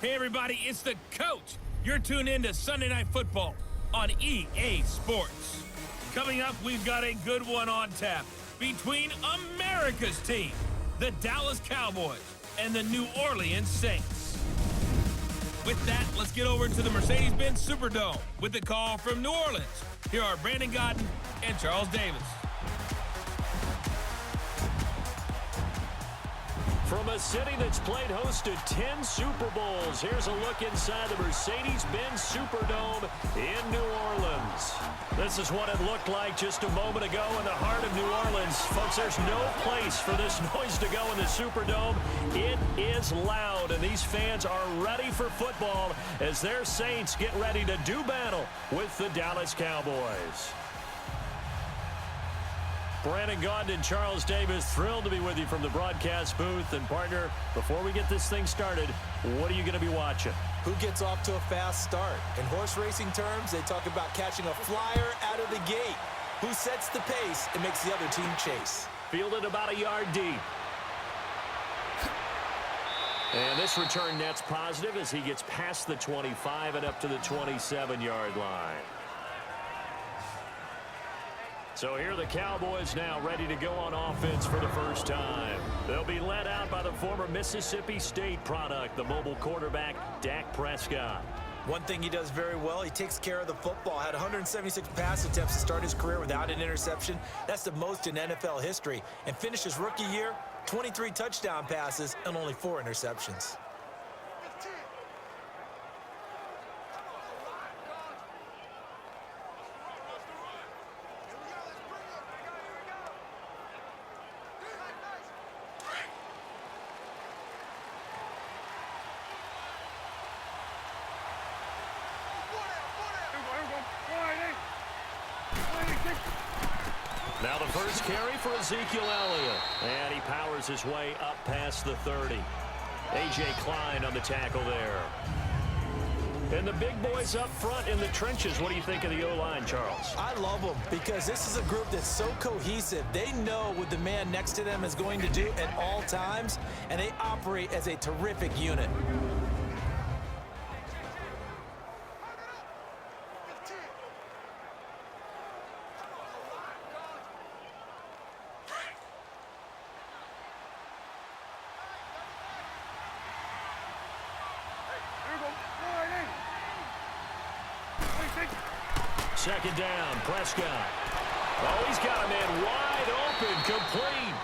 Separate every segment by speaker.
Speaker 1: Hey everybody, it's the coach. You're tuned in to Sunday Night Football on EA Sports. Coming up, we've got a good one on tap between America's team, the Dallas Cowboys, and the New Orleans Saints. With that, let's get over to the Mercedes-Benz Superdome with the call from New Orleans. Here are Brandon Gaudin and Charles Davis.
Speaker 2: From a city that's played host to 10 Super Bowls, here's a look inside the Mercedes-Benz Superdome in New Orleans. This is what it looked like just a moment ago in the heart of New Orleans. Folks, there's no place for this noise to go in the Superdome. It is loud, and these fans are ready for football as their Saints get ready to do battle with the Dallas Cowboys. Brandon Gaudin and Charles Davis, thrilled to be with you from the broadcast booth. And partner, before we get this thing started, what are you going to be watching?
Speaker 3: Who gets off to a fast start? In horse racing terms, they talk about catching a flyer out of the gate. Who sets the pace and makes the other team chase?
Speaker 2: Fielded about a yard deep. And this return net's positive as he gets past the 25 and up to the 27-yard line. So here are the Cowboys now ready to go on offense for the first time. They'll be led out by the former Mississippi State product, the mobile quarterback, Dak Prescott.
Speaker 3: One thing he does very well, he takes care of the football. Had 176 pass attempts to start his career without an interception. That's the most in NFL history. And finished his rookie year, 23 touchdown passes and only 4 interceptions.
Speaker 2: Now the first carry for Ezekiel Elliott. And he powers his way up past the 30. A.J. Klein on the tackle there. And the big boys up front in the trenches. What do you think of the O-line, Charles?
Speaker 3: I love them because this is a group that's so cohesive. They know what the man next to them is going to do at all times, and they operate as a terrific unit.
Speaker 2: Second down, Prescott. Oh, he's got a man wide open, complete.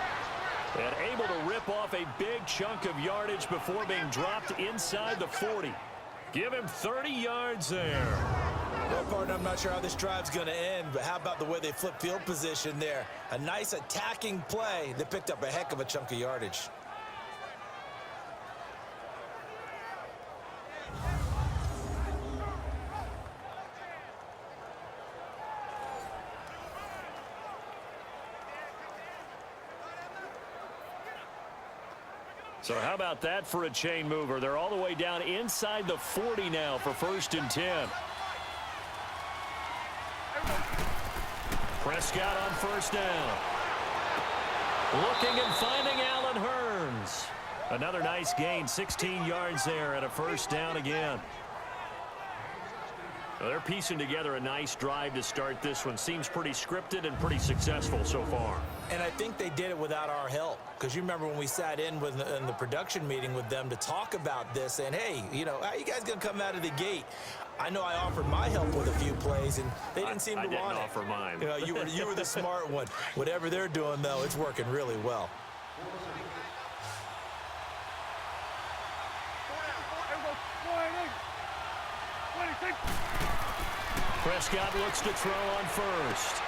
Speaker 2: And able to rip off a big chunk of yardage before being dropped inside the 40. Give him 30 yards there.
Speaker 3: Well, partner, I'm not sure how this drive's going to end, but how about the way they flip field position there? A nice attacking play that picked up a heck of a chunk of yardage.
Speaker 2: So how about that for a chain mover? They're all the way down inside the 40 now for 1st and 10. Prescott on 1st down. Looking and finding Allen Hurns. Another nice gain, 16 yards there and a 1st down again. Well, they're piecing together a nice drive to start this one. Seems pretty scripted and pretty successful so far.
Speaker 3: And I think they did it without our help. Because you remember when we sat in the production meeting with them to talk about this, and hey, you know, how are you guys going to come out of the gate? I know I offered my help with a few plays, and they didn't seem to want it.
Speaker 2: I didn't offer mine.
Speaker 3: You know, you were the smart one. Whatever they're doing, though, it's working really well.
Speaker 2: Prescott looks to throw on 1st.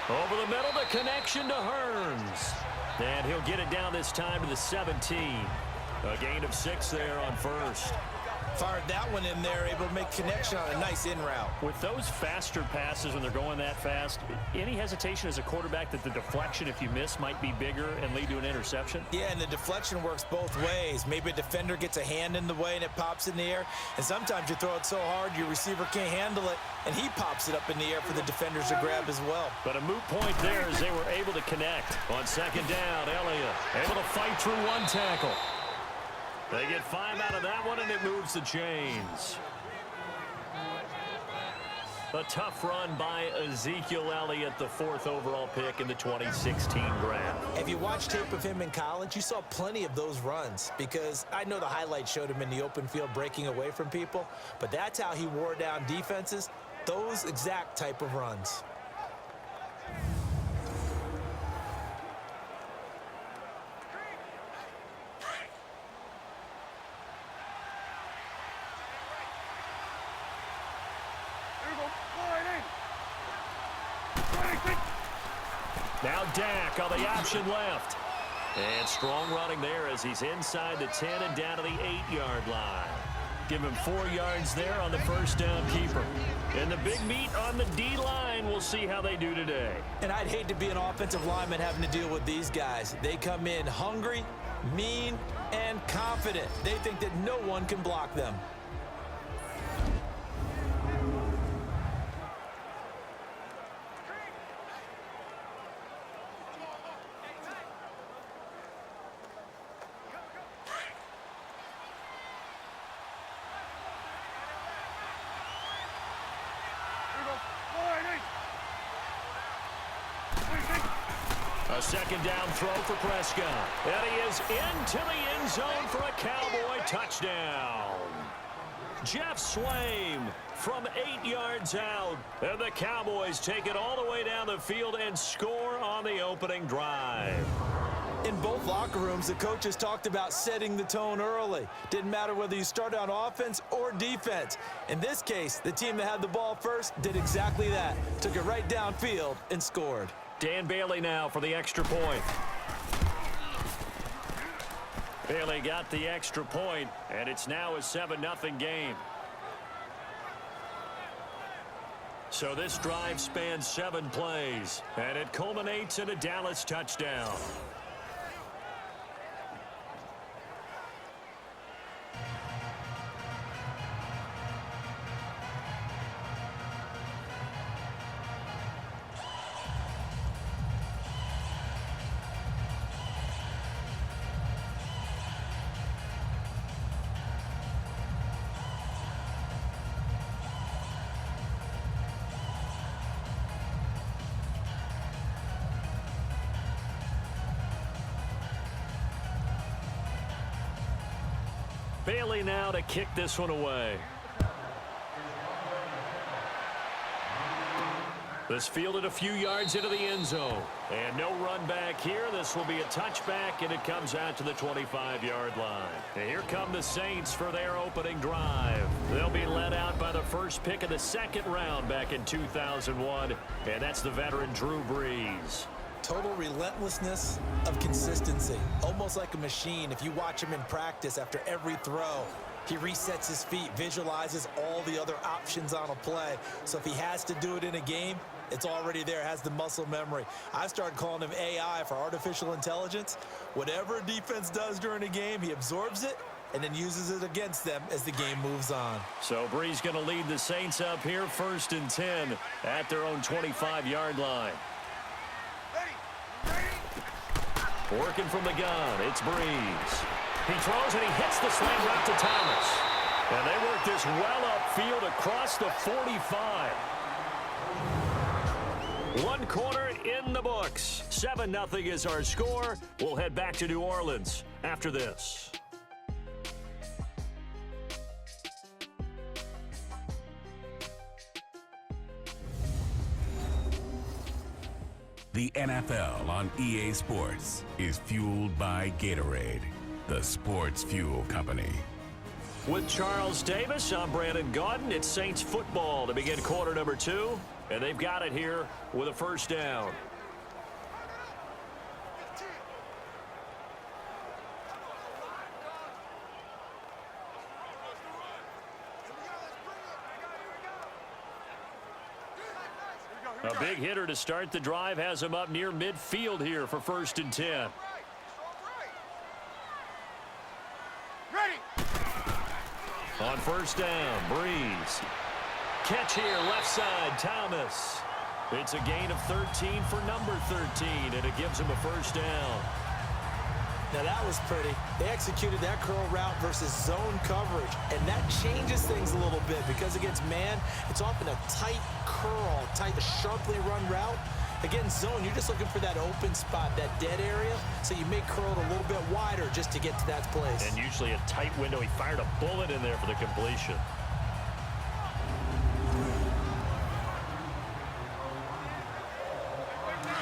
Speaker 2: Over the middle, the connection to Hurns. And he'll get it down this time to the 17. A gain of 6 there on 1st.
Speaker 3: Fired that one in there, able to make connection on a nice in route.
Speaker 2: With those faster passes when they're going that fast, any hesitation as a quarterback that the deflection, if you miss, might be bigger and lead to an interception?
Speaker 3: Yeah, and the deflection works both ways. Maybe a defender gets a hand in the way and it pops in the air. And sometimes you throw it so hard your receiver can't handle it, and he pops it up in the air for the defenders to grab as well.
Speaker 2: But a moot point there as they were able to connect. On 2nd down, Elliott able to fight through one tackle. They get 5 out of that one, and it moves the chains. A tough run by Ezekiel Elliott, the 4th overall pick in the 2016 draft.
Speaker 3: If you watch tape of him in college, you saw plenty of those runs, because I know the highlights showed him in the open field breaking away from people, but that's how he wore down defenses, those exact type of runs.
Speaker 2: Now Dak on the option left. And strong running there as he's inside the 10 and down to the 8-yard line. Give him 4 yards there on the first down keeper. And the big meat on the D-line, we'll see how they do today.
Speaker 3: And I'd hate to be an offensive lineman having to deal with these guys. They come in hungry, mean, and confident. They think that no one can block them.
Speaker 2: A second down throw for Prescott. And he is into the end zone for a Cowboy touchdown. Jeff Swaim from 8 yards out. And the Cowboys take it all the way down the field and score on the opening drive.
Speaker 3: In both locker rooms, the coaches talked about setting the tone early. Didn't matter whether you started on offense or defense. In this case, the team that had the ball first did exactly that. Took it right downfield and scored.
Speaker 2: Dan Bailey now for the extra point. Bailey got the extra point, and it's now a 7-0 game. So this drive spans 7 plays, and it culminates in a Dallas touchdown. Bailey now to kick this one away. This fielded a few yards into the end zone. And no run back here. This will be a touchback, and it comes out to the 25-yard line. And here come the Saints for their opening drive. They'll be led out by the first pick of the 2nd round back in 2001, and that's the veteran Drew Brees.
Speaker 3: Total relentlessness of consistency, almost like a machine. If you watch him in practice after every throw, he resets his feet, visualizes all the other options on a play. So if he has to do it in a game, it's already there, has the muscle memory. I've started calling him AI for artificial intelligence. Whatever a defense does during a game, he absorbs it and then uses it against them as the game moves on.
Speaker 2: So Brees going to lead the Saints up here, 1st and 10 at their own 25-yard line. Working from the gun, it's Brees. He throws and he hits the slant route to Thomas. And they work this well upfield across the 45. One quarter in the books. 7-0 is our score. We'll head back to New Orleans after this.
Speaker 4: The NFL on EA Sports is fueled by Gatorade, the sports fuel company.
Speaker 2: With Charles Davis, I'm Brandon Gaudin. It's Saints football to begin quarter number 2, and they've got it here with a first down. A big hitter to start the drive has him up near midfield here for 1st and 10. On first down, Brees. Catch here, left side, Thomas. It's a gain of 13 for number 13, and it gives him a first down.
Speaker 3: Now that was pretty. They executed that curl route versus zone coverage, and that changes things a little bit because against man, it's often a tight curl, sharply run route. Against zone, you're just looking for that open spot, that dead area, so you may curl it a little bit wider just to get to that place.
Speaker 2: And usually a tight window. He fired a bullet in there for the completion.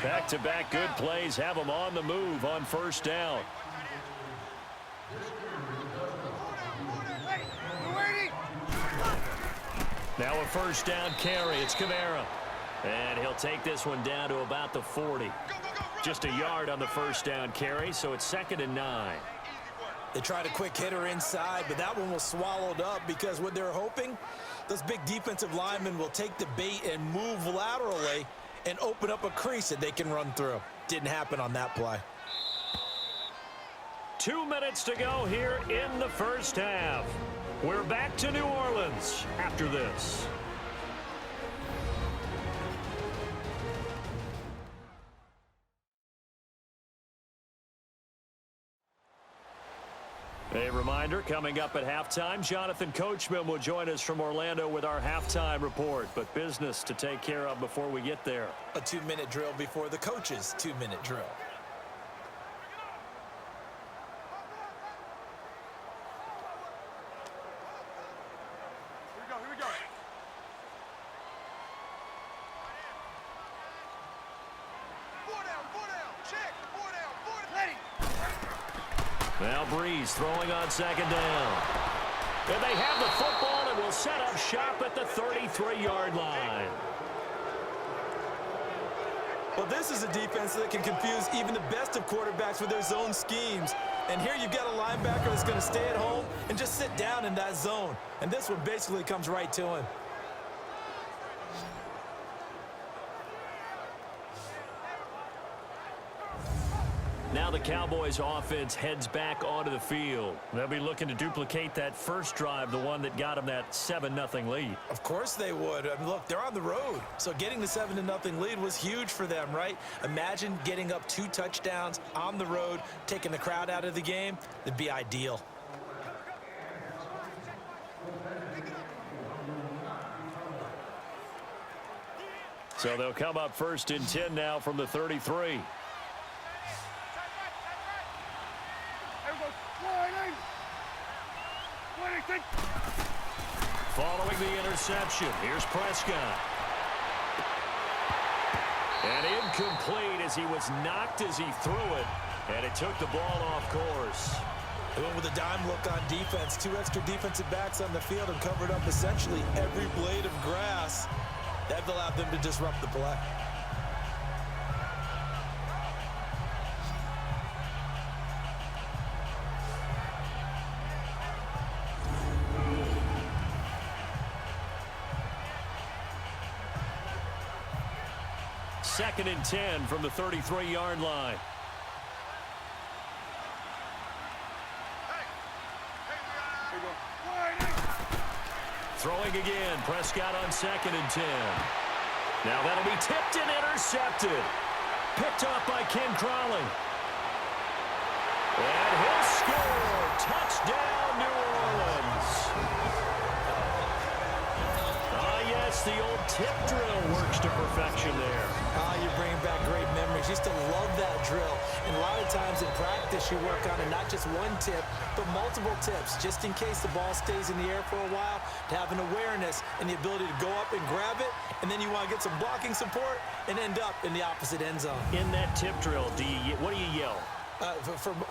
Speaker 2: Back-to-back good plays have them on the move on first down. Now a first down carry. It's Kamara. And he'll take this one down to about the 40. Just a yard on the first down carry, so it's 2nd and 9.
Speaker 3: They tried a quick hitter inside, but that one was swallowed up because what they're hoping, those big defensive linemen will take the bait and move laterally and open up a crease that they can run through. Didn't happen on that play.
Speaker 2: 2 minutes to go here in the first half. We're back to New Orleans after this. A reminder, coming up at halftime, Jonathan Coachman will join us from Orlando with our halftime report. But business to take care of before we get there.
Speaker 3: A 2-minute drill before the coach's 2-minute drill.
Speaker 5: Here we go. Four down, check, four down, ready.
Speaker 2: Now Breeze throwing on 2nd down. And they have the football and will set up shop at the 33-yard line.
Speaker 3: Well, this is a defense that can confuse even the best of quarterbacks with their zone schemes. And here you've got a linebacker that's going to stay at home and just sit down in that zone. And this one basically comes right to him.
Speaker 2: Now the Cowboys offense heads back onto the field. They'll be looking to duplicate that first drive, the one that got them that 7-0 lead.
Speaker 3: Of course they would. I mean, look, they're on the road. So getting the 7-0 lead was huge for them, right? Imagine getting up 2 touchdowns on the road, taking the crowd out of the game. That'd be ideal.
Speaker 2: So they'll come up 1st and 10 now from the 33. Following the interception, here's Prescott. And incomplete as he was knocked as he threw it, and it took the ball off course.
Speaker 3: They went with a dime look on defense. 2 extra defensive backs on the field and covered up essentially every blade of grass. That allowed them to disrupt the play.
Speaker 2: Second and 10 from the 33-yard line. Throwing again. Prescott on 2nd and 10. Now that'll be tipped and intercepted. Picked up by Ken Crawley. And he'll score. Touchdown, New Orleans. Ah, yes, the old tip drill works to perfection there.
Speaker 3: You're bringing back great memories. Used to love that drill. And a lot of times in practice, you work on it, not just one tip, but multiple tips, just in case the ball stays in the air for a while, to have an awareness and the ability to go up and grab it, and then you want to get some blocking support and end up in the opposite end zone.
Speaker 2: In that tip drill, what do you yell?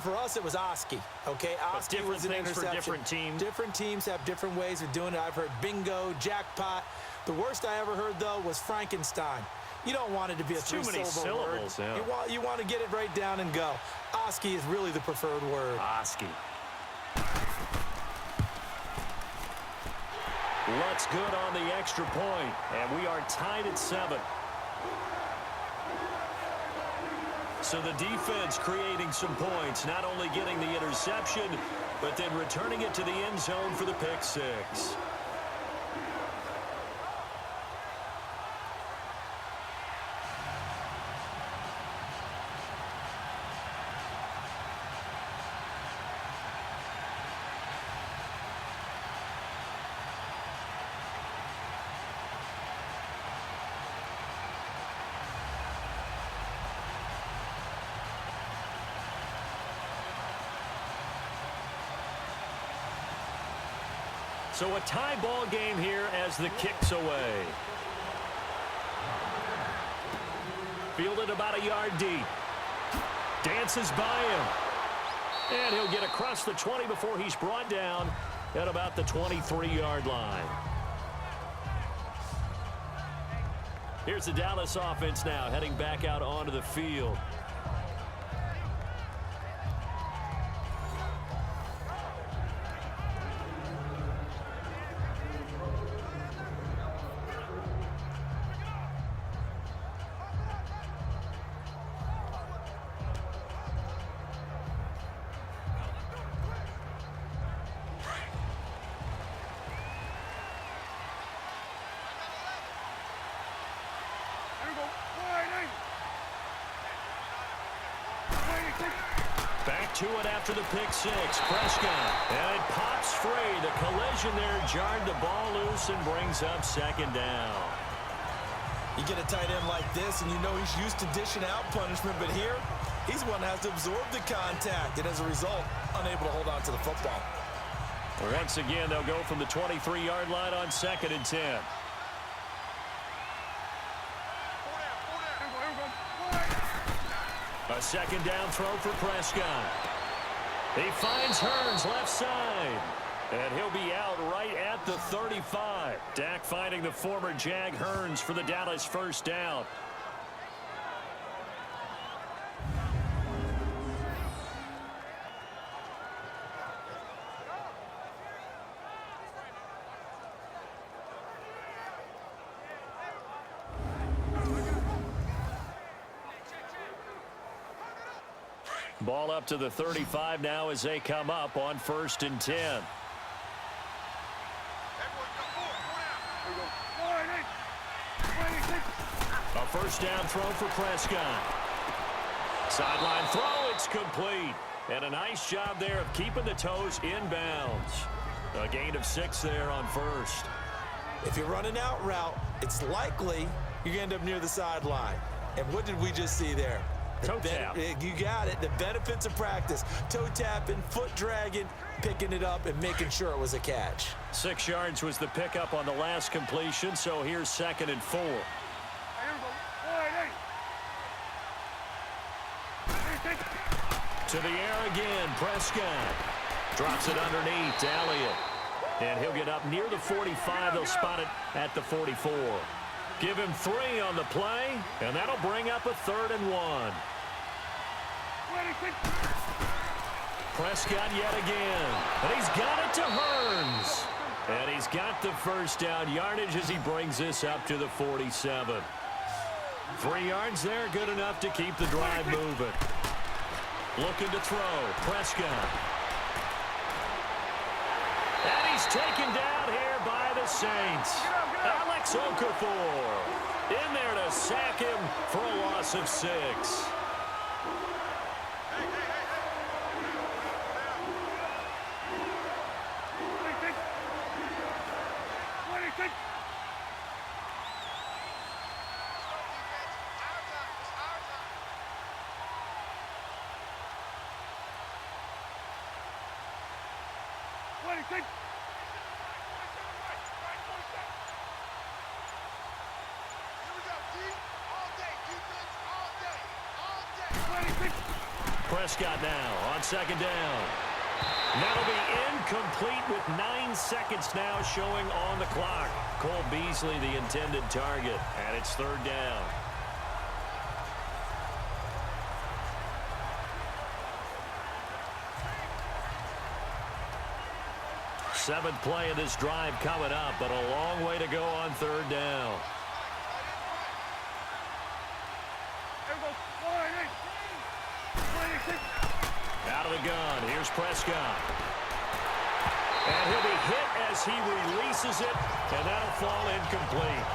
Speaker 3: For us, it was Oski. Okay, Oski was an interception.
Speaker 2: For different teams.
Speaker 3: Different teams have different ways of doing it. I've heard bingo, jackpot. The worst I ever heard, though, was Frankenstein. You don't want it to be a
Speaker 2: too many
Speaker 3: syllable word.
Speaker 2: Yeah.
Speaker 3: You want to get it right down and go. Oski is really the preferred word.
Speaker 2: Oski. Lutz good on the extra point, and we are tied at 7. So the defense creating some points, not only getting the interception, but then returning it to the end zone for the pick 6. So a tie ball game here as the kick's away. Fielded about a yard deep. Dances by him. And he'll get across the 20 before he's brought down at about the 23-yard line. Here's the Dallas offense now heading back out onto the field. Back to it after the pick six. Prescott. And it pops free. The collision there jarred the ball loose and brings up second down.
Speaker 3: You get a tight end like this, and you know he's used to dishing out punishment, but here, he's the one that has to absorb the contact, and as a result, unable to hold on to the football.
Speaker 2: Once again, they'll go from the 23-yard line on 2nd and 10. A second down throw for Prescott. He finds Hearns left side. And he'll be out right at the 35. Dak finding the former Jag Hearns for the Dallas first down. Ball up to the 35 now as they come up on 1st and 10. A first down throw for Prescott. Sideline throw, it's complete. And a nice job there of keeping the toes in bounds. A gain of 6 there on 1st.
Speaker 3: If you're running out route, it's likely you're going to end up near the sideline. And what did we just see there?
Speaker 2: Toe tap.
Speaker 3: You got it. The benefits of practice. Toe tapping, foot dragging, picking it up, and making sure it was a catch.
Speaker 2: 6 yards was the pickup on the last completion, so here's 2nd and 4. To the air again, Prescott. Drops it underneath to Elliott. And he'll get up near the 45. They'll spot it at the 44. Give him 3 on the play, and that'll bring up a 3rd and 1. Prescott yet again. And he's got it to Hearns. And he's got the first down yardage as he brings this up to the 47. 3 yards there, good enough to keep the drive moving. Looking to throw, Prescott. And he's taken down here by the Saints. Alex Okafor in there to sack him for a loss of 6. Prescott now on 2nd down. That'll be incomplete with 9 seconds now showing on the clock. Cole Beasley the intended target, and it's 3rd down. Seventh play of this drive coming up, but a long way to go on 3rd down. Out of the gun, here's Prescott. And he'll be hit as he releases it, and that'll fall incomplete.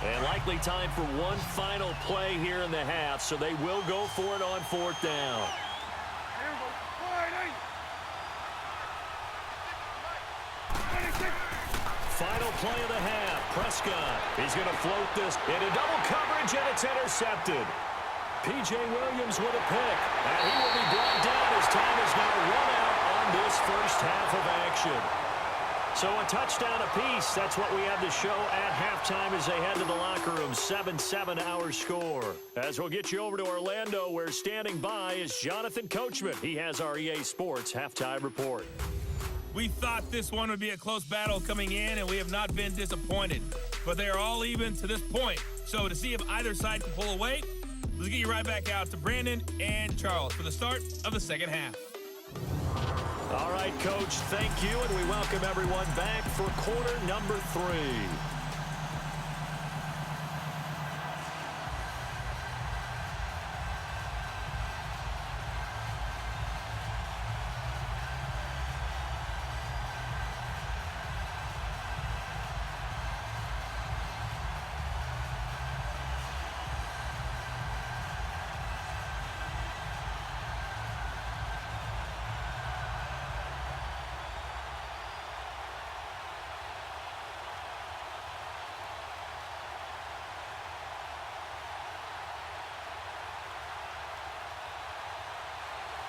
Speaker 2: And likely time for one final play here in the half, so they will go for it on 4th down. Final play of the half. Prescott. He's going to float this into double coverage, and it's intercepted. P.J. Williams with a pick, and he will be brought down as time is now run out on this first half of action. So a touchdown apiece. That's what we have to show at halftime as they head to the locker room. 7-7 our score. As we'll get you over to Orlando, where standing by is Jonathan Coachman. He has our EA Sports halftime report.
Speaker 1: We thought this one would be a close battle coming in, and we have not been disappointed. But they are all even to this point. So to see if either side can pull away, let's get you right back out to Brandon and Charles for the start of the second half.
Speaker 2: All right, Coach, thank you, and we welcome everyone back for quarter number 3.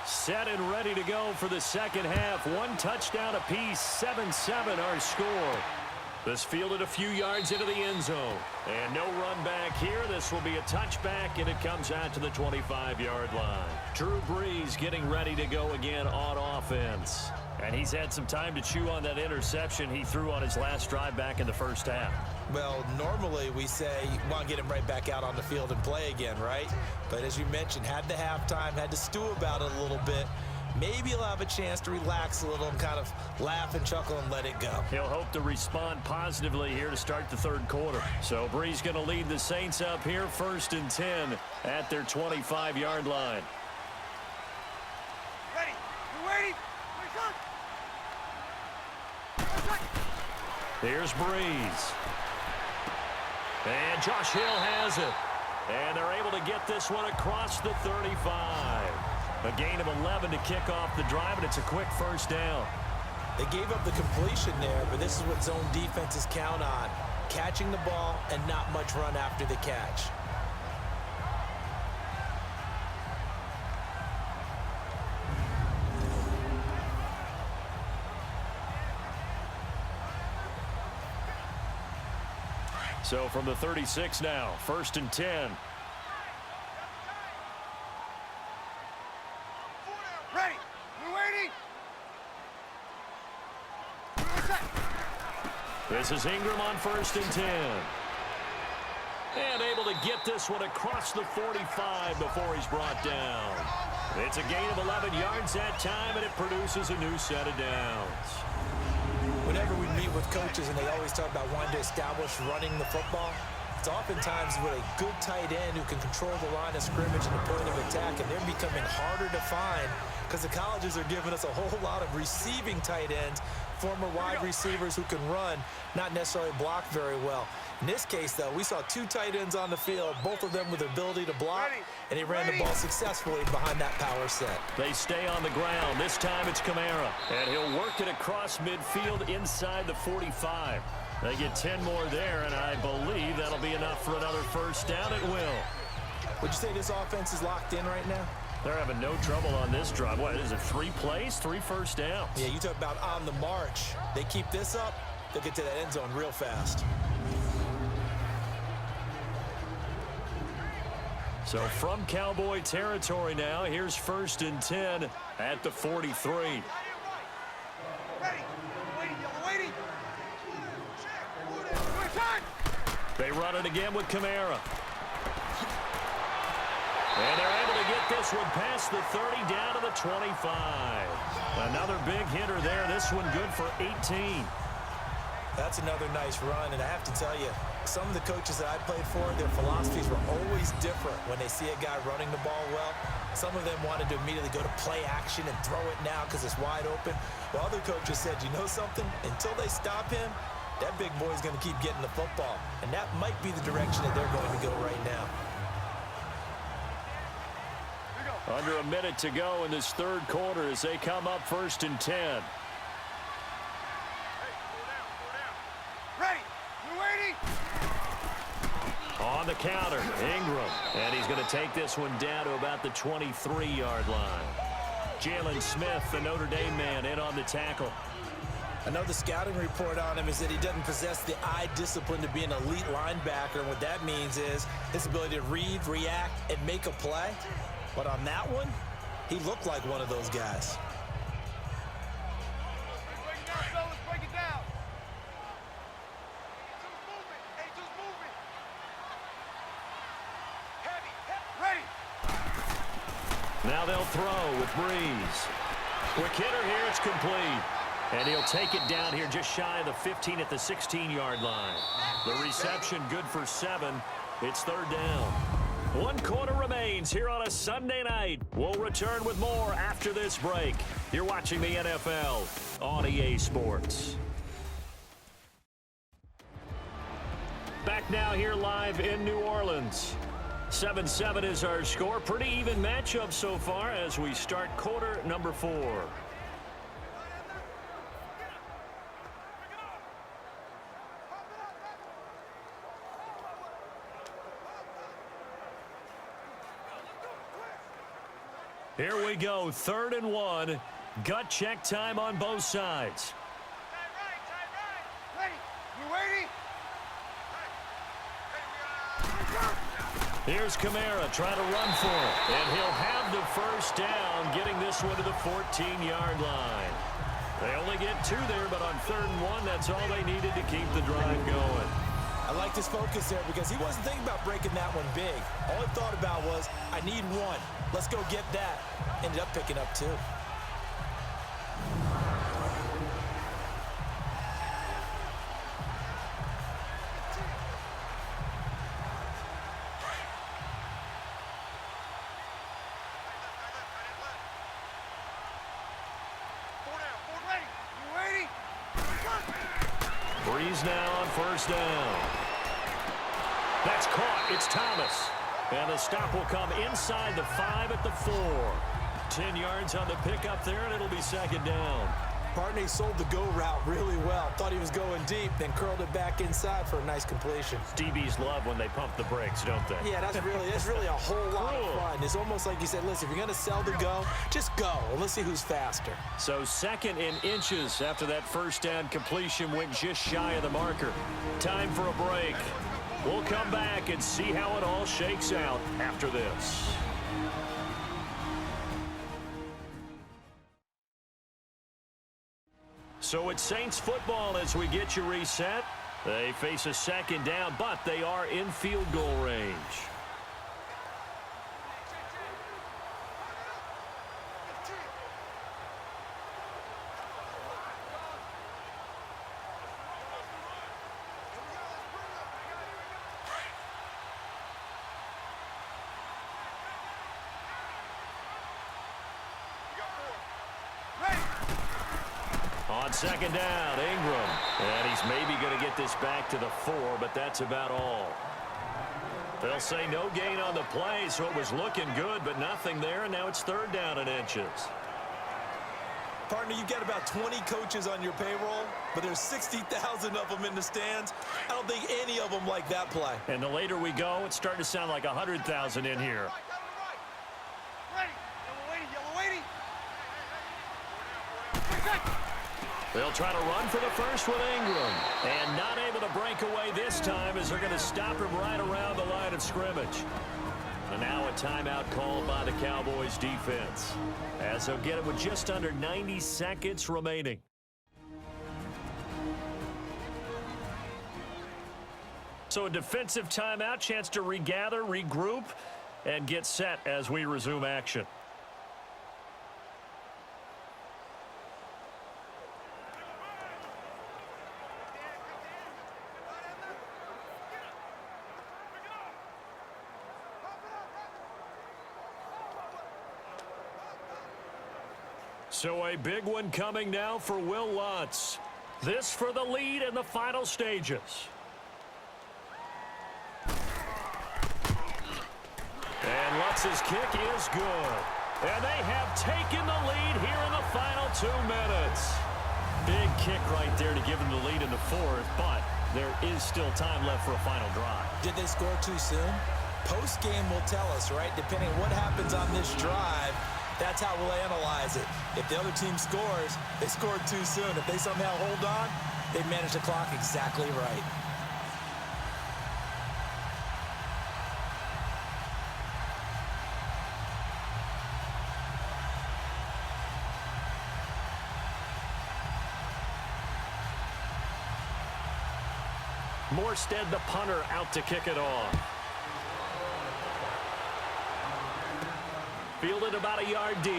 Speaker 2: Set and ready to go for the second half. One touchdown apiece, 7-7 our score. This fielded a few yards into the end zone. And no run back here. This will be a touchback, and it comes out to the 25-yard line. Drew Brees getting ready to go again on offense. And he's had some time to chew on that interception he threw on his last drive back in the first half.
Speaker 3: Well, normally we say you want to get him right back out on the field and play again, right? But as you mentioned, had the halftime, had to stew about it a little bit. Maybe he'll have a chance to relax a little and kind of laugh and chuckle and let it go.
Speaker 2: He'll hope to respond positively here to start the third quarter. So Brees going to lead the Saints up here, 1st and 10 at their 25-yard line.
Speaker 5: Ready. You waiting?
Speaker 2: Here's Brees. And Josh Hill has it. And they're able to get this one across the 35. A gain of 11 to kick off the drive, and it's a quick first down.
Speaker 3: They gave up the completion there, but this is what zone defenses count on. Catching the ball and not much run after the catch.
Speaker 2: So from the 36 now, 1st and 10.
Speaker 5: Ready. You waiting?
Speaker 2: This is Ingram on 1st and 10. And able to get this one across the 45 before he's brought down. It's a gain of 11 yards that time, and it produces a new set of downs.
Speaker 3: Whenever we meet with coaches and they always talk about wanting to establish running the football, it's oftentimes with a good tight end who can control the line of scrimmage and the point of attack, and they're becoming harder to find because the colleges are giving us a whole lot of receiving tight ends, former wide receivers who can run, not necessarily block very well. In this case, though, we saw 2 tight ends on the field, both of them with the ability to block, and he ran the ball successfully behind that power set.
Speaker 2: They stay on the ground. This time it's Kamara, and he'll work it across midfield inside the 45. They get 10 more there, and I believe that'll be enough for another first down. It will.
Speaker 3: Would you say this offense is locked in right now?
Speaker 2: They're having no trouble on this drive. What is it, 3 plays, 3 first downs?
Speaker 3: Yeah, you talk about on the march. They keep this up, they'll get to that end zone real fast.
Speaker 2: So from Cowboy territory now, here's 1st and 10 at the 43.
Speaker 5: Ready. Waiting. Yellow waiting.
Speaker 2: They run it again with Kamara. And they're able to get this one past the 30 down to the 25. Another big hitter there. This one good for 18.
Speaker 3: That's another nice run, and I have to tell you, some of the coaches that I played for, their philosophies were always different when they see a guy running the ball well. Some of them wanted to immediately go to play action and throw it now because it's wide open. While other coaches said, you know something? Until they stop him, that big boy's going to keep getting the football. And that might be the direction that they're going to go right now.
Speaker 2: Under a minute to go in this third quarter as they come up 1st and 10.
Speaker 5: Ready. You waiting?
Speaker 2: On the counter, Ingram. And he's going to take this one down to about the 23-yard line. Jalen Smith, the Notre Dame man, in on the tackle.
Speaker 3: I know the scouting report on him is that he doesn't possess the eye discipline to be an elite linebacker. And what that means is his ability to read, react, and make a play. But on that one, he looked like one of those guys.
Speaker 5: Break it down, fellas. Break it down. Just moving. Hey, just moving. Heavy. Ready.
Speaker 2: Now they'll throw with Breeze. Quick hitter here, it's complete. And he'll take it down here just shy of the 15 at the 16-yard line. The reception good for 7. It's third down. 1 quarter remains here on a Sunday night. We'll return with more after this break. You're watching the NFL on EA Sports. Back now here live in New Orleans. 7-7 is our score. Pretty even matchup so far as we start quarter number 4. Here we go, 3rd and 1. Gut check time on both sides.
Speaker 5: Ready. You ready?
Speaker 2: Here's Kamara trying to run for it. And he'll have the first down, getting this one to the 14-yard line. They only get 2 there, but on 3rd and 1, that's all they needed to keep the drive going.
Speaker 3: I like his focus there because he wasn't thinking about breaking that one big. All he thought about was, I need 1. Let's go get that. Ended up picking up 2.
Speaker 2: Breeze now on 1st down. That's caught. It's Thomas. And the stop will come inside the 5 at the 4. 10 yards on the pickup there, and it'll be 2nd down.
Speaker 3: Partney sold the go route really well. Thought he was going deep, then curled it back inside for a nice completion.
Speaker 2: DBs love when they pump the brakes, don't they?
Speaker 3: Yeah, that's really a whole lot of fun. It's almost like you said, listen, if you're going to sell the go, just go. And let's see who's faster.
Speaker 2: So 2nd in inches after that 1st down completion went just shy of the marker. Time for a break. We'll come back and see how it all shakes out after this. So it's Saints football as we get you reset. They face a 2nd down, but they are in field goal range. On 2nd down, Ingram. And he's maybe going to get this back to the 4, but that's about all. They'll say no gain on the play, so it was looking good, but nothing there, and now it's 3rd down in inches.
Speaker 3: Partner, you've got about 20 coaches on your payroll, but there's 60,000 of them in the stands. I don't think any of them like that play.
Speaker 2: And the later we go, it's starting to sound like 100,000 in here.
Speaker 5: Ready. Yellow waiting.
Speaker 2: They'll try to run for the first with Ingram. And not able to break away this time as they're going to stop him right around the line of scrimmage. And now a timeout called by the Cowboys defense, as they'll get it with just under 90 seconds remaining. So a defensive timeout, chance to regather, regroup, and get set as we resume action. So a big one coming now for Will Lutz. This for the lead in the final stages. And Lutz's kick is good. And they have taken the lead here in the final 2 minutes. Big kick right there to give them the lead in the 4th, but There is still time left for a final drive.
Speaker 3: Did they score too soon? Post-game will tell us, right? Depending on what happens on this drive, that's how we'll analyze it. If the other team scores, they scored too soon. If they somehow hold on, they manage the clock exactly right.
Speaker 2: Morstead, the punter, out to kick it off. Fielded about a yard deep.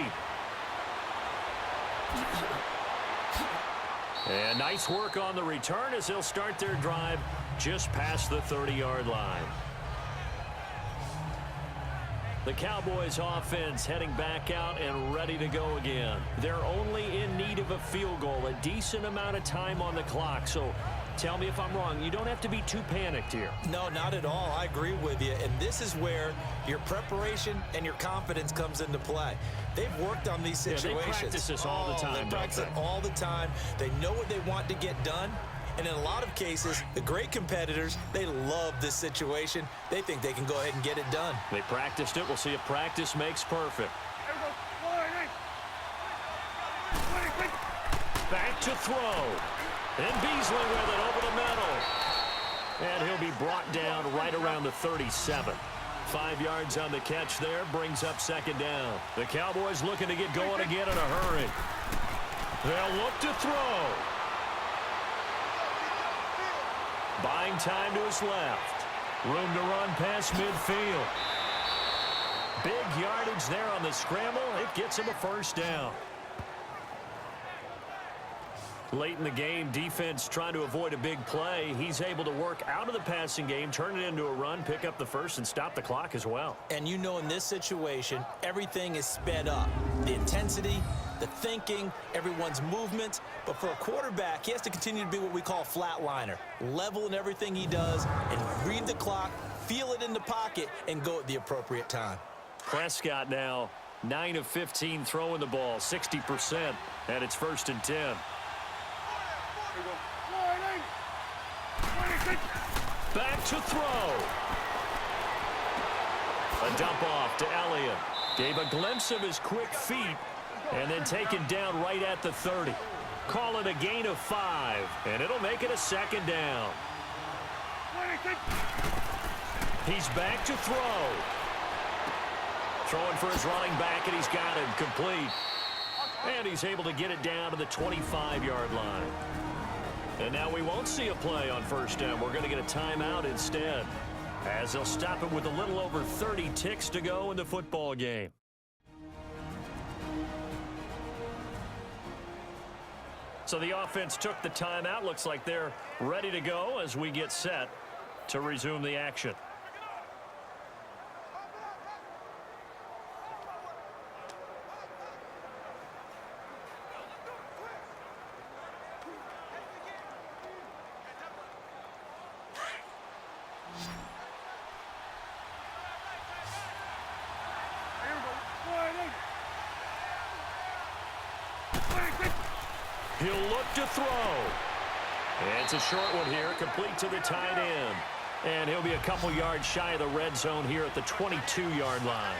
Speaker 2: And nice work on the return as they'll start their drive just past the 30-yard line. The Cowboys offense heading back out and ready to go again. They're only in need of a field goal, a decent amount of time on the clock. So tell me if I'm wrong. You don't have to be too panicked here.
Speaker 3: No, not at all. I agree with you. And this is where your preparation and your confidence comes into play. They've worked on these situations.
Speaker 2: Yeah, they practice this all the time.
Speaker 3: They practice it all the time. They know what they want to get done. And in a lot of cases, the great competitors, they love this situation. They think they can go ahead and get it done.
Speaker 2: They practiced it. We'll see if practice makes perfect. Back to throw. And Beasley with it over the middle. And he'll be brought down right around the 37. 5 yards on the catch there, brings up second down. The Cowboys looking to get going again in a hurry. They'll look to throw. Buying time to his left. Room to run past midfield. Big yardage there on the scramble. It gets him a first down. Late in the game, defense trying to avoid a big play. He's able to work out of the passing game, turn it into a run, pick up the first, and stop the clock as well.
Speaker 3: And you know in this situation, everything is sped up. The intensity, the thinking, everyone's movements. But for a quarterback, he has to continue to be what we call a flatliner. Level in everything he does and read the clock, feel it in the pocket, and go at the appropriate time.
Speaker 2: Prescott now 9 of 15 throwing the ball, 60%, and it's 1st and 10. Back to throw. A dump off to Elliott. Gave a glimpse of his quick feet and then taken down right at the 30. Call it a gain of 5, and it'll make it a second down. He's back to throw. Throwing for his running back, and he's got him complete. And he's able to get it down to the 25-yard line. And now we won't see a play on first down. We're going to get a timeout instead, as they'll stop it with a little over 30 ticks to go in the football game. So the offense took the timeout. Looks like they're ready to go as we get set to resume the action. He'll look to throw. And it's a short one here, complete to the tight end. And he'll be a couple yards shy of the red zone here at the 22-yard line.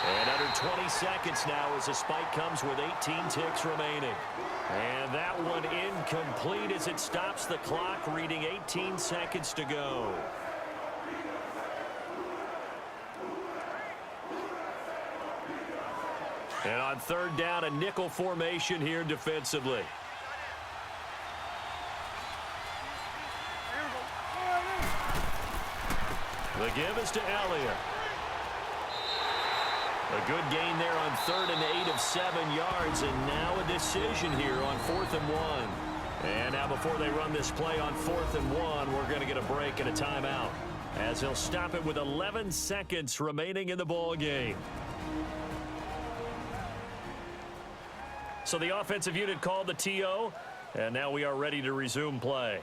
Speaker 2: And under 20 seconds now as the spike comes with 18 ticks remaining. And that one incomplete as it stops the clock, reading 18 seconds to go. And on third down, a nickel formation here defensively. The give is to Elliott. A good gain there on 3rd and 8 of 7 yards, and now a decision here on 4th and 1. And now before they run this play on 4th and 1, we're going to get a break and a timeout, as they'll stop it with 11 seconds remaining in the ball game. So the offensive unit called the TO, and now we are ready to resume play.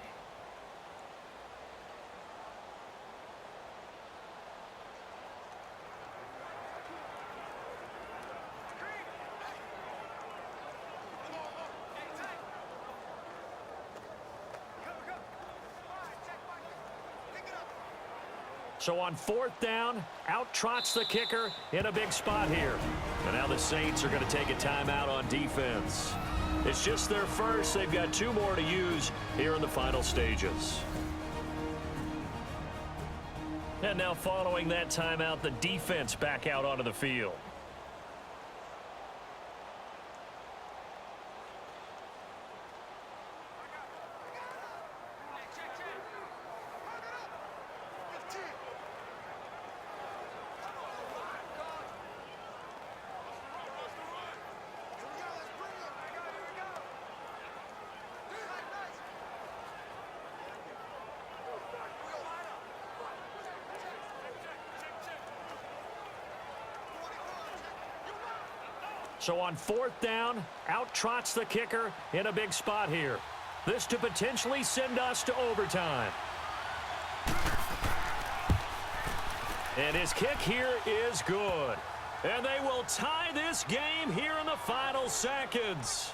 Speaker 2: So on 4th down, out trots the kicker in a big spot here. And now the Saints are going to take a timeout on defense. It's just their first. They've got 2 more to use here in the final stages. And now following that timeout, the defense back out onto the field. So on 4th down, out trots the kicker in a big spot here. This to potentially send us to overtime. And his kick here is good. And they will tie this game here in the final seconds.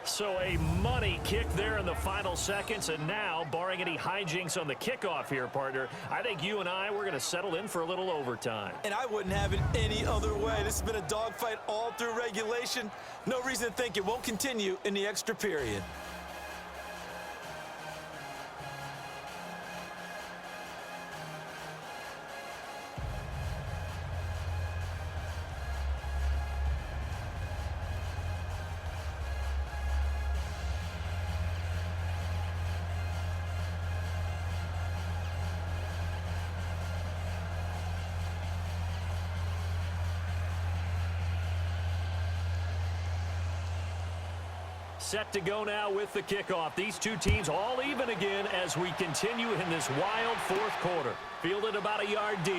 Speaker 2: So a money kick there in the final seconds. And now, barring any hijinks on the kickoff here, partner, I think you and we're going to settle in for a little overtime.
Speaker 3: And I wouldn't have it any other way. This has been a dogfight all through regulation. No reason to think it won't continue in the extra period.
Speaker 2: Set to go now with the kickoff. These 2 teams all even again as we continue in this wild 4th quarter. Fielded about a yard deep.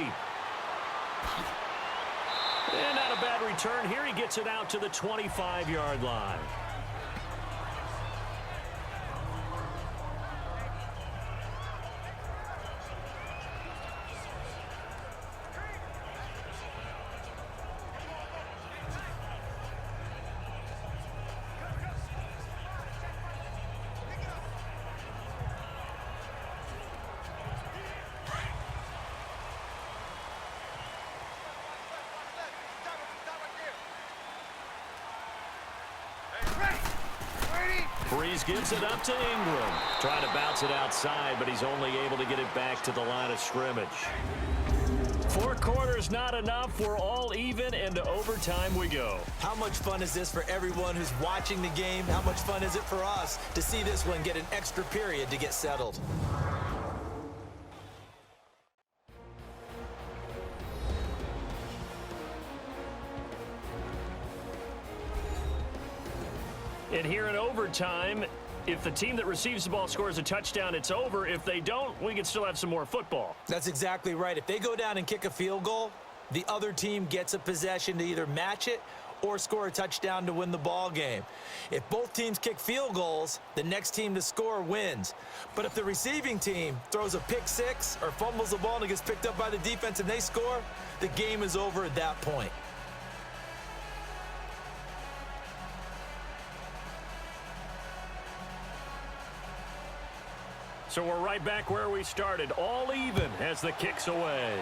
Speaker 2: And not a bad return here. He gets it out to the 25-yard line. Breeze gives it up to Ingram. Trying to bounce it outside, but he's only able to get it back to the line of scrimmage. 4 quarters not enough. We're all even, and to overtime we go.
Speaker 3: How much fun is this for everyone who's watching the game? How much fun is it for us to see this one get an extra period to get settled?
Speaker 2: And here in overtime, if the team that receives the ball scores a touchdown, it's over. If they don't, we can still have some more football.
Speaker 3: That's exactly right. If they go down and kick a field goal, the other team gets a possession to either match it or score a touchdown to win the ball game. If both teams kick field goals, the next team to score wins. But if the receiving team throws a pick 6 or fumbles the ball and it gets picked up by the defense and they score, the game is over at that point.
Speaker 2: So we're right back where we started, all even as the kick's away.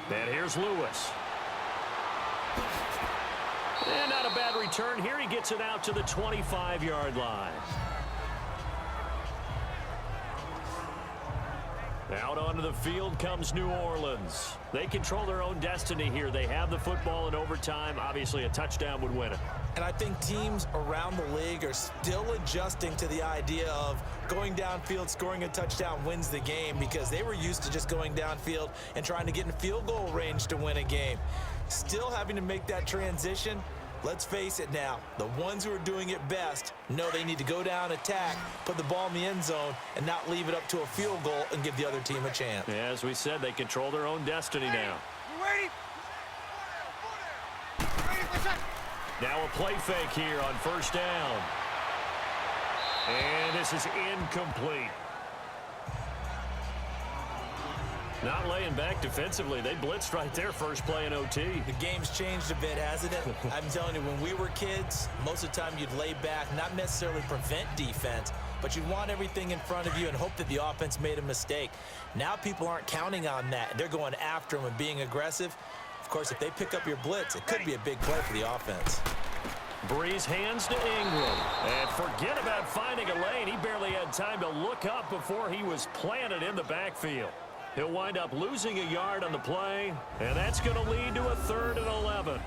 Speaker 2: And here's Lewis. And not a bad return here. He gets it out to the 25-yard line. Out onto the field comes New Orleans. They control their own destiny here. They have the football in overtime. Obviously, a touchdown would win it.
Speaker 3: And I think teams around the league are still adjusting to the idea of going downfield, scoring a touchdown wins the game, because they were used to just going downfield and trying to get in field goal range to win a game. Still having to make that transition. Let's face it now, the ones who are doing it best know they need to go down, attack, put the ball in the end zone, and not leave it up to a field goal and give the other team a chance.
Speaker 2: Yeah, as we said, they control their own destiny now. Now a play fake here on first down. And this is incomplete. Not laying back defensively. They blitzed right there first play in OT.
Speaker 3: The game's changed a bit, hasn't it? I'm telling you, when we were kids, most of the time you'd lay back, not necessarily prevent defense, but you want everything in front of you and hope that the offense made a mistake. Now people aren't counting on that. They're going after them and being aggressive. Of course, if they pick up your blitz, it could be a big play for the offense.
Speaker 2: Breeze hands to Ingram. And forget about finding a lane. He barely had time to look up before he was planted in the backfield. He'll wind up losing a yard on the play, and that's going to lead to a 3rd and 11.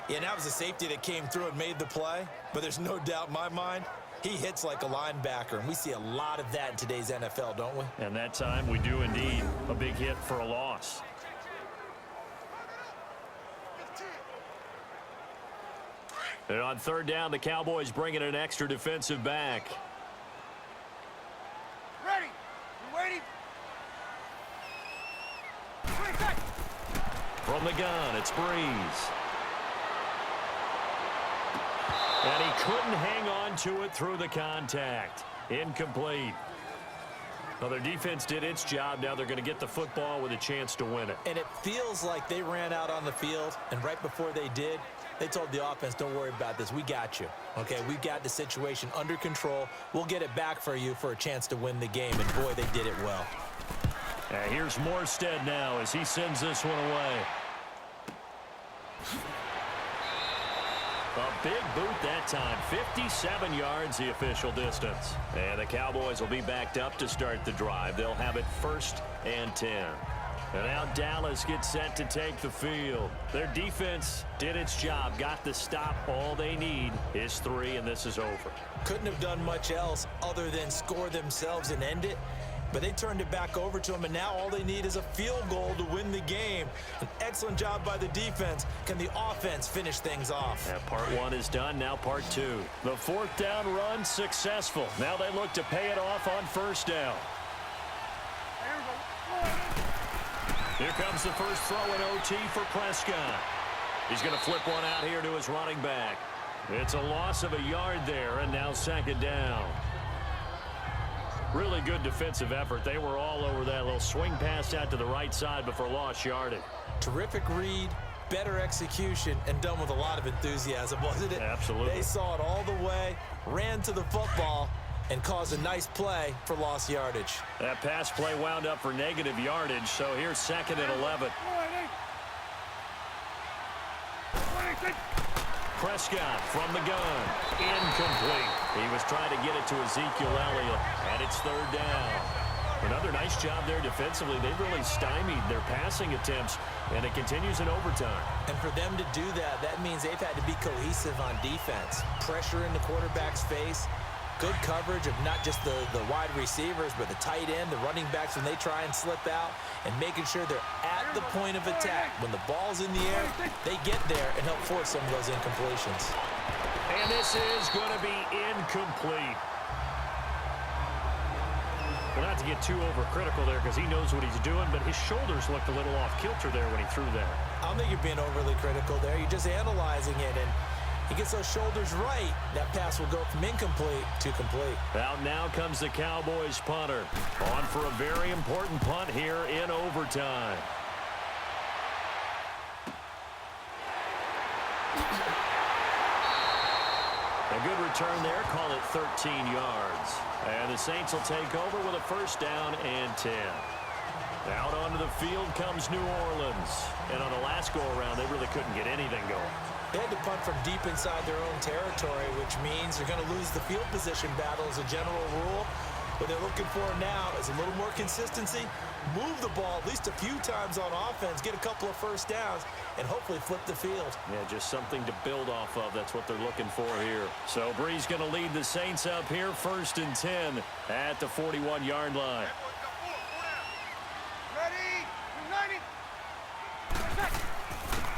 Speaker 3: Yeah, and that was a safety that came through and made the play, but there's no doubt in my mind, he hits like a linebacker, and we see a lot of that in today's NFL, don't we?
Speaker 2: And that time we do indeed. A big hit for a loss. And on 3rd down, the Cowboys bringing an extra defensive back.
Speaker 5: Ready. You waiting?
Speaker 2: From the gun, it's Breeze. And he couldn't hang on to it through the contact. Incomplete. Well, their defense did its job. Now they're going to get the football with a chance to win it.
Speaker 3: And it feels like they ran out on the field, and right before they did, they told the offense, don't worry about this. We got you. Okay, we've got the situation under control. We'll get it back for you for a chance to win the game. And, boy, they did it well.
Speaker 2: Here's Morstead now as he sends this one away. A big boot that time. 57 yards the official distance. And the Cowboys will be backed up to start the drive. They'll have it 1st and 10. And now Dallas gets set to take the field. Their defense did its job, got the stop. All they need is 3, and this is over.
Speaker 3: Couldn't have done much else other than score themselves and end it. But they turned it back over to them, and now all they need is a field goal to win the game. An excellent job by the defense. Can the offense finish things off?
Speaker 2: And part 1 is done, now part 2. The 4th down run successful. Now they look to pay it off on 1st down. Here comes the first throw in OT for Prescott. He's going to flip one out here to his running back. It's a loss of a yard there, and now 2nd down. Really good defensive effort. They were all over that little swing pass out to the right side before lost yardage.
Speaker 3: Terrific read, better execution, and done with a lot of enthusiasm, wasn't it?
Speaker 2: Absolutely.
Speaker 3: They saw it all the way, ran to the football, and caused a nice play for lost yardage.
Speaker 2: That pass play wound up for negative yardage, so here's 2nd and 11. Prescott from the gun. Incomplete. He was trying to get it to Ezekiel Elliott, and it's 3rd down. Another nice job there defensively. They've really stymied their passing attempts, and it continues in overtime.
Speaker 3: And for them to do that, that means they've had to be cohesive on defense. Pressure in the quarterback's face. Good coverage of not just the wide receivers, but the tight end, the running backs when they try and slip out, and making sure they're at the point of attack. When the ball's in the air, they get there and help force some of those incompletions.
Speaker 2: And this is going to be incomplete. Well, not to get too overcritical there because he knows what he's doing, but his shoulders looked a little off kilter there when he threw that.
Speaker 3: I don't think you're being overly critical there. You're just analyzing it, and he gets those shoulders right, that pass will go from incomplete to complete.
Speaker 2: Out now comes the Cowboys punter. On for a very important punt here in overtime. A good return there, call it 13 yards. And the Saints will take over with a 1st down and 10. Out onto the field comes New Orleans. And on the last go-around, they really couldn't get anything going.
Speaker 3: They had to punt from deep inside their own territory, which means they're going to lose the field position battle as a general rule. What they're looking for now is a little more consistency, move the ball at least a few times on offense, get a couple of 1st downs, and hopefully flip the field.
Speaker 2: Yeah, just something to build off of. That's what they're looking for here. So Breeze going to lead the Saints up here 1st and 10 at the 41-yard line.
Speaker 5: Ready. United.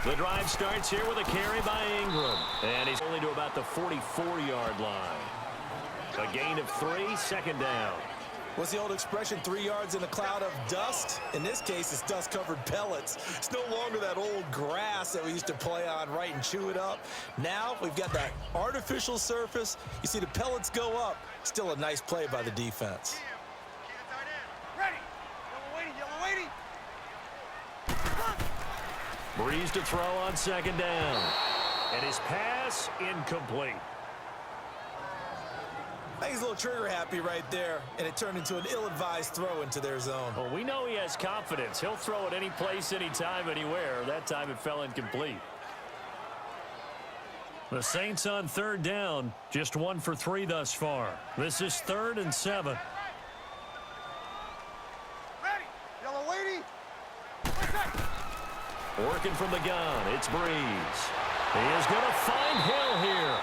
Speaker 2: The drive starts here with a carry by Ingram. And he's only to about the 44-yard line. A gain of 3, 2nd down.
Speaker 3: What's the old expression, 3 yards in a cloud of dust? In this case, it's dust-covered pellets. It's no longer that old grass that we used to play on, right, and chew it up. Now we've got that artificial surface. You see the pellets go up. Still a nice play by the defense.
Speaker 5: Ready. Yellow waiting.
Speaker 2: Breeze to throw on 2nd down. And his pass incomplete.
Speaker 3: I think he's a little trigger happy right there, and it turned into an ill-advised throw into their zone.
Speaker 2: Well, we know he has confidence. He'll throw it any place, anytime, anywhere. That time it fell incomplete. The Saints on third down, just 1 for 3 thus far. This is 3rd and 7.
Speaker 5: Ready. Yellow lady.
Speaker 2: Working from the gun, it's Breeze. He is going to find Hill here.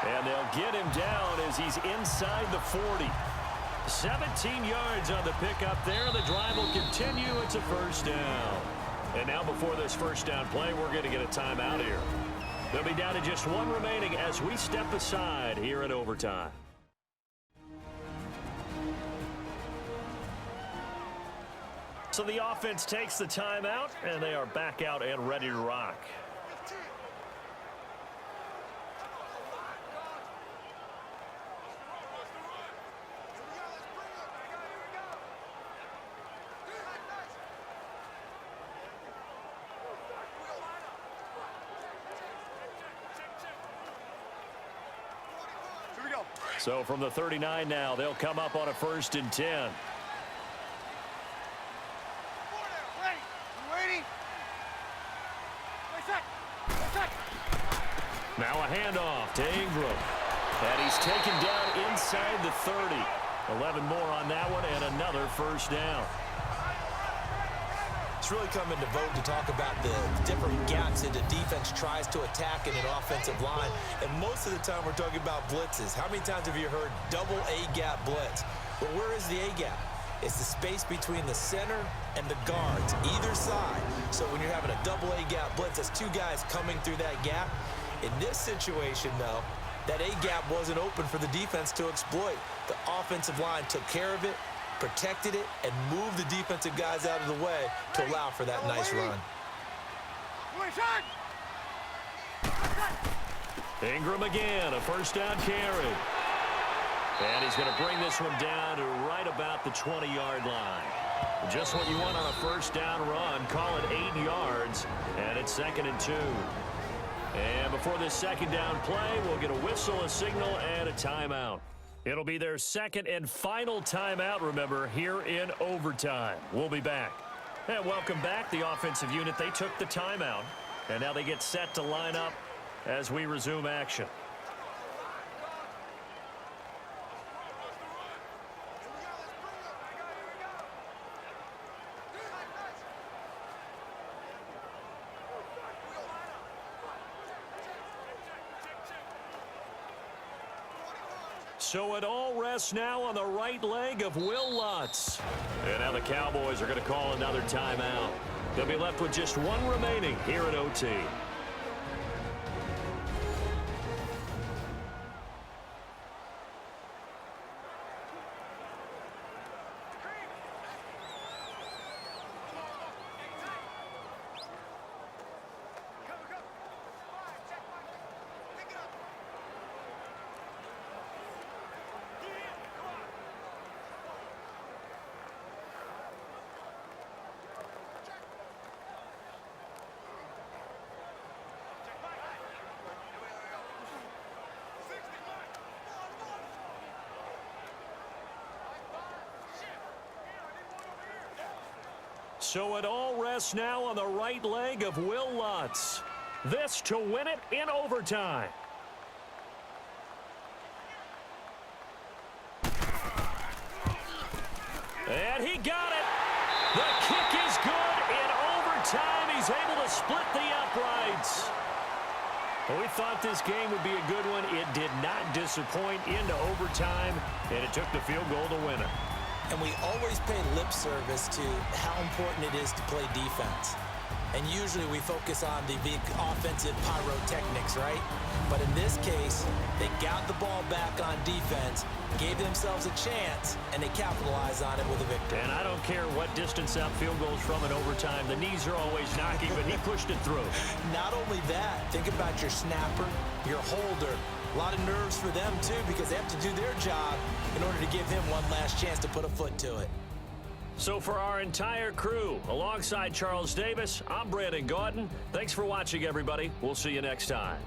Speaker 2: And they'll get him down as he's inside the 40. 17 yards on the pickup there. The drive will continue. It's a first down. And now before this first down play, we're going to get a timeout here. They'll be down to just 1 remaining as we step aside here in overtime. So the offense takes the timeout, and they are back out and ready to rock. So from the 39 now, they'll come up on a 1st and 10. Now a handoff to Ingram. And he's taken down inside the 30. 11 more on that one and another first down.
Speaker 3: It's really come into vogue to talk about the different gaps that the defense tries to attack in an offensive line. And most of the time we're talking about blitzes. How many times have you heard double A-gap blitz? But where is the A-gap? It's the space between the center and the guards, either side. So when you're having a double A-gap blitz, that's 2 guys coming through that gap. In this situation, though, that A-gap wasn't open for the defense to exploit. The offensive line took care of it, protected it, and moved the defensive guys out of the way to allow for that nice run.
Speaker 2: Ingram again, a first down carry. And he's going to bring this one down to right about the 20-yard line. Just what you want on a first down run. Call it 8 yards, and it's 2nd and 2. And before this second down play, we'll get a whistle, a signal, and a timeout. It'll be their 2nd and final timeout, remember, here in overtime. We'll be back. And welcome back, the offensive unit. They took the timeout, and now they get set to line up as we resume action. So it all rests now on the right leg of Will Lutz. And now the Cowboys are going to call another timeout. They'll be left with just 1 remaining here at OT. So it all rests now on the right leg of Will Lutz. This to win it in overtime. And he got it. The kick is good in overtime. He's able to split the uprights. Well, we thought this game would be a good one. It did not disappoint into overtime, and it took the field goal to win it.
Speaker 3: And we always pay lip service to how important it is to play defense. And usually we focus on the big offensive pyrotechnics, right? But in this case, they got the ball back on defense, gave themselves a chance, and they capitalized on it with a victory.
Speaker 2: And I don't care what distance out field goes from in overtime. The knees are always knocking, but he pushed it through.
Speaker 3: Not only that, think about your snapper, your holder. A lot of nerves for them, too, because they have to do their job in order to give him one last chance to put a foot to it.
Speaker 2: So for our entire crew, alongside Charles Davis, I'm Brandon Gautin. Thanks for watching, everybody. We'll see you next time.